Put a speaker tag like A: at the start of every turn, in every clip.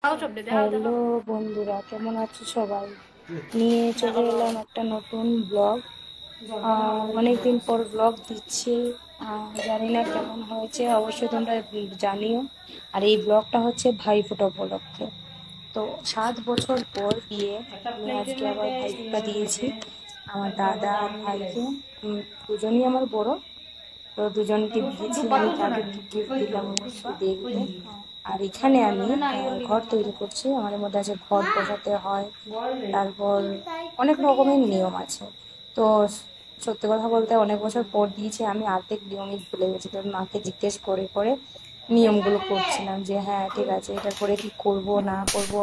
A: Hello বন্ধুরা, কেমন আছো সবাই? নিয়ে চলে এলাম একটা নতুন ব্লগ। অনেকদিন পর ব্লগ দিচ্ছি। জানি না কেমন হয়েছে, অবশ্যই তোমরা জানিও। আর এই ব্লগটা হচ্ছে ভাইফোঁটা উপলক্ষে। তো 7 বছর পর বিয়ে, আমি আজকে আবার ভাইফোঁটা দিয়েছি আমার দাদা আর ভাইকে। দুজনই আমার বড়, তো দুজনকে দিয়েছি। আমি তাকে গিফট দিলাম, অবশ্যই দেখবে। আর এখানে আমি ঘর তৈরি করছি। আমাদের মধ্যে আছে ঘর বসাতে হয়, তারপর অনেক রকমের নিয়ম আছে। তো সত্যি কথা বলতে অনেক বছর পর দিয়েছি, আমি অর্ধেক নিয়মই ভুলে গেছি। তো মাকে জিজ্ঞেস করে করে নিয়মগুলো করছিলাম যে হ্যাঁ ঠিক আছে, এটার পরে কি করব না করব।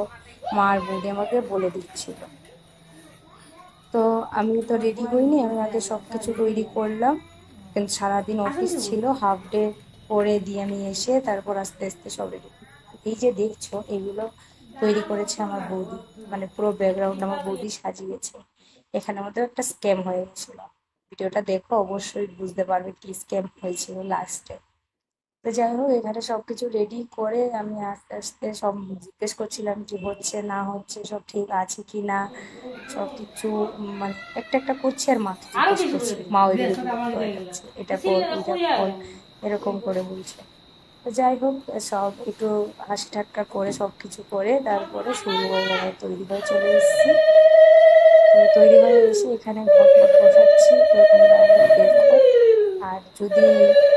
A: মা আর বৌদি আমাকে বলে দিচ্ছিল। তো আমি তো রেডি হইনি, আমি আগে সব কিছু তৈরি করলাম। কিন্তু সারাদিন অফিস ছিল, হাফ ডে করে দিয়ে আমি এসে তারপর আস্তে আস্তে সব রেডি। এই যে দেখছো, এগুলো তৈরি করেছে আমার বৌদি। মানে পুরো ব্যাকগ্রাউন্ড আমার বৌদি সাজিয়েছে। এখানে মতো একটা স্ক্যাম হয়ে গেছিল। ভিডিওটা দেখো, অবশ্যই বুঝতে পারবে কি স্ক্যাম হয়েছিল লাস্টে। তো যাই হোক, এখানে সবকিছু রেডি করে আমি আস্তে আস্তে সব জিজ্ঞেস করছিলাম কি হচ্ছে না হচ্ছে, সব ঠিক আছে কি না। সবকিছু মানে একটা একটা করছি, আর মাকে জিজ্ঞেস করছি। মা ওইগুলো করে যাচ্ছে, এটা কর এটা কর, এরকম করে বলছে। তো যাই হোক, সব একটু হাসি ঠাট্টা করে সবকিছু করে তারপরে শুরু হয়ে গেল। তৈরি হয়ে চলে এসেছি। তো তৈরি হয়ে এসে এখানে ঘট মট বসাচ্ছি। তো তোমরা দেখো, আর যদি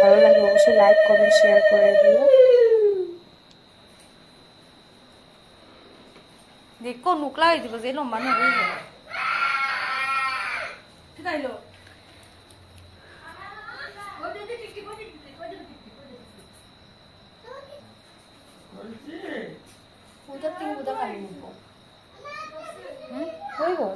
A: ভালো লাগে অবশ্যই লাইক কমেন্ট শেয়ার করে দিও।
B: দেখো নুকলা হয়ে দিব যে লম্বা না হয়ে যাবে ঠিক আইলো ওটা তিন বুদা কালি নিব
A: হয়ে গেল।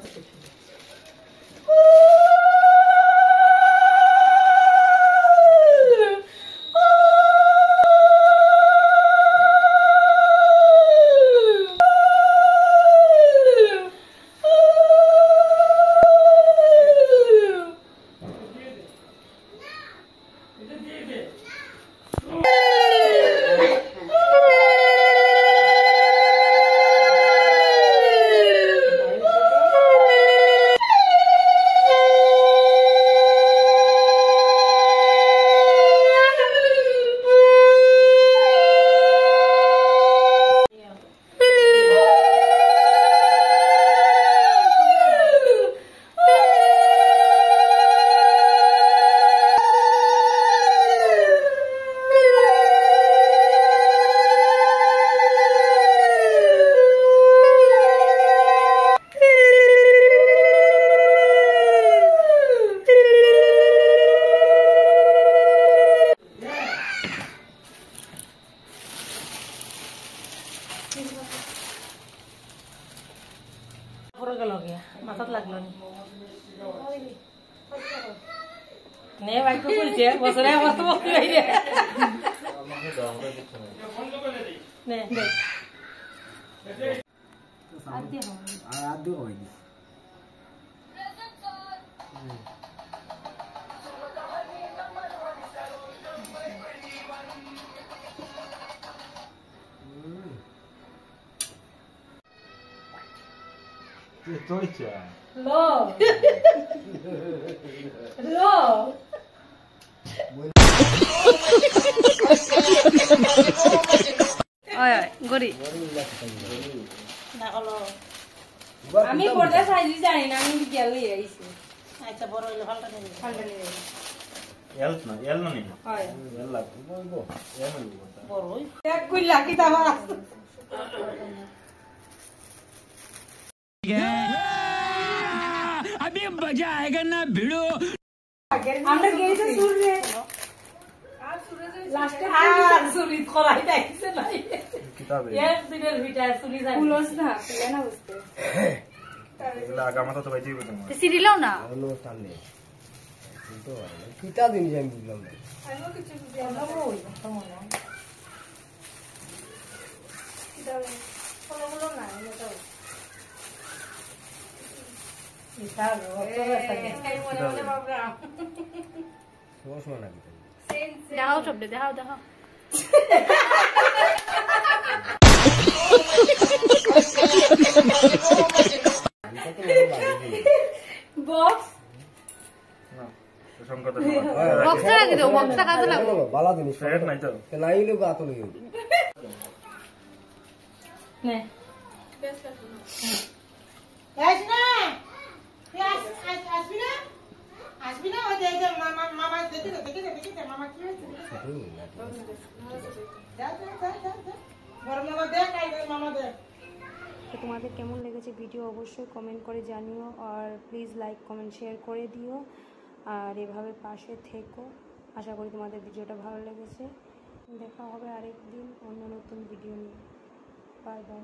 B: পরে গেল গিয়া মাথাত লাগলো নে বাইকো কইছে বছরে আমার তো বলতে হইছে নে দে আদি হয়
C: আদি হয় Точно.
B: লো লো ওই গরি না হলো আমি পড়তে সাইজি জানি না, আমি বিকেল লই আইছি। আচ্ছা বড় হইলে ফালটা নিয়ে
C: এল না নি
B: হয়
C: এল লাগবে বলবো এল না
B: বড় হই এক কই লাগি দাও
D: अभी मजा आएगा ना भिड़ो।
B: আমরা গেইছে সুরে আর সুরে লাস্টে সুরি করাই দাইছে নাই
C: কিতাবে
B: এক দিনের ভিতর সুরি যায় পুলস না পেলে না বুঝতে
C: এগুলা আগামাতা তো বাইতেই বলতে না
B: সিডি লাও না
C: হলো সামনে কিন্তু কিতা দিন যাই বুঝলাম না
B: আমিও কিছু বুঝি না বল সময় কিতা বলো না এটা Claro, deja otro, deja. Box বক্সটা রাখি দাও, বক্সটা কাজে লাগবে।
C: বালা জিনিস
E: নাই তো
C: নাই হইলে গা তুলে গেল
B: নে আসবি না ওই যে মামা মামা দেখে মামা কি হয়েছে যা বড় মামা দেখ মামা দেখ।
A: তো তোমাদের কেমন লেগেছে ভিডিও অবশ্যই কমেন্ট করে জানিও, আর প্লিজ লাইক কমেন্ট শেয়ার করে দিও, আর এভাবে পাশে থেকো। আশা করি তোমাদের ভিডিওটা ভালো লেগেছে। দেখা হবে আরেকদিন অন্য নতুন ভিডিও নিয়ে। Bye bye.